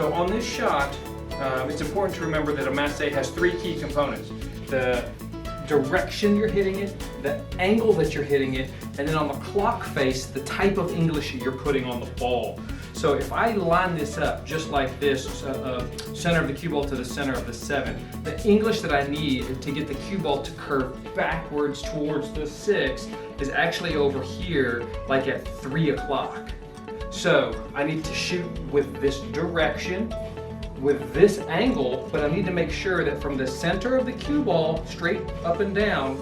So on this shot, it's important to remember that a Massey has three key components. The direction you're hitting it, the angle that you're hitting it, and then on the clock face, the type of English you're putting on the ball. So if I line this up just like this, center of the cue ball to the center of the 7, the English that I need to get the cue ball to curve backwards towards the 6 is actually over here, like at 3 o'clock. So I need to shoot with this direction, with this angle, but I need to make sure that from the center of the cue ball, straight up and down,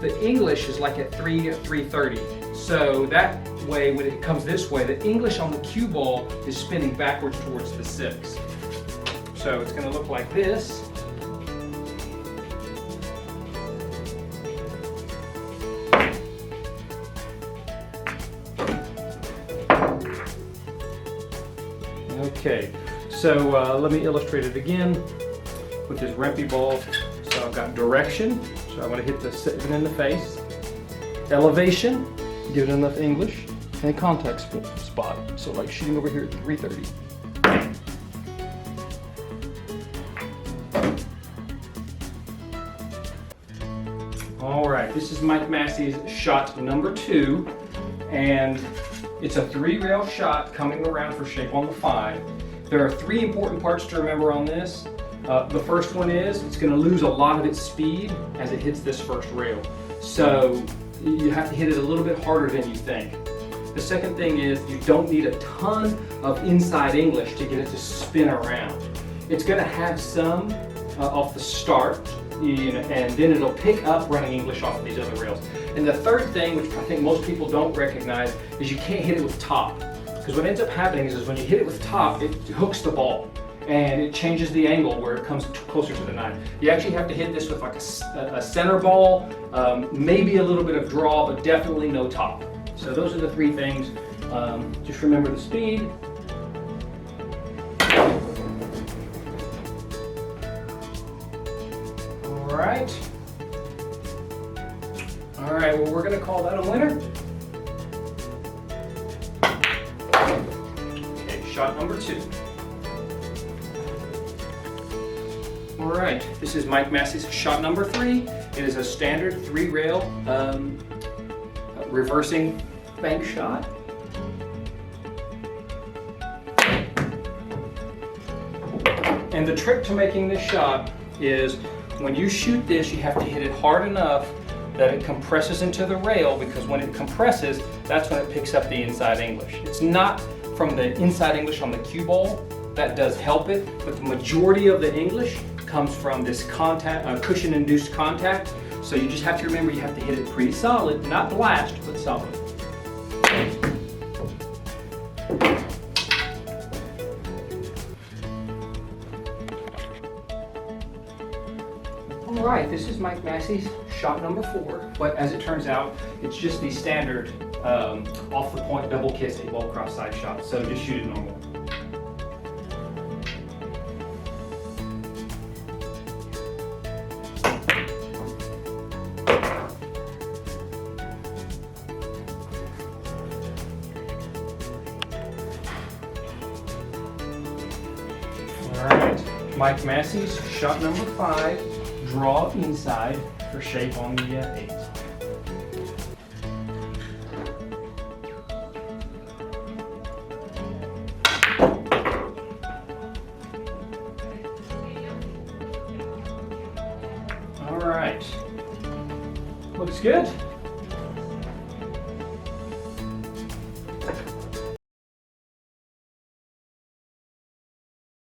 the English is like at 3:30. So that way, when it comes this way, the English on the cue ball is spinning backwards towards the 6. So it's going to look like this. Okay, so let me illustrate it again with this Rempy ball. So I've got direction, so I want to hit the 7 in the face. Elevation, give it enough English, and a contact spot. So like shooting over here at 3:30. All right, this is Mike Massey's shot number 2, and it's a 3-rail shot coming around for shape on the 5. There are 3 important parts to remember on this. The first one is it's going to lose a lot of its speed as it hits this first rail. So you have to hit it a little bit harder than you think. The second thing is you don't need a ton of inside English to get it to spin around. It's going to have some off the start, and then it'll pick up running English off of these other rails. And the third thing, which I think most people don't recognize, is you can't hit it with top. Because what ends up happening is when you hit it with top, it hooks the ball and it changes the angle where it comes closer to the 9. You actually have to hit this with like a center ball, maybe a little bit of draw, but definitely no top. So those are the 3 things. Just remember the speed. All right, well, we're going to call that a winner. Okay, shot number 2. All right, this is Mike Massey's shot number 3. It is a standard 3-rail reversing bank shot. And the trick to making this shot is when you shoot this, you have to hit it hard enough that it compresses into the rail, because when it compresses, that's when it picks up the inside English. It's not from the inside English on the cue ball. That does help it, but the majority of the English comes from this contact, cushion-induced contact. So you just have to remember you have to hit it pretty solid, not blast, but solid. All right, this is Mike Massey's shot number 4, but as it turns out, it's just the standard off the point double kiss 8-ball cross side shot, so just shoot it normal. All right, Mike Massey's shot number 5. Draw inside for shape on the 8. All right, looks good.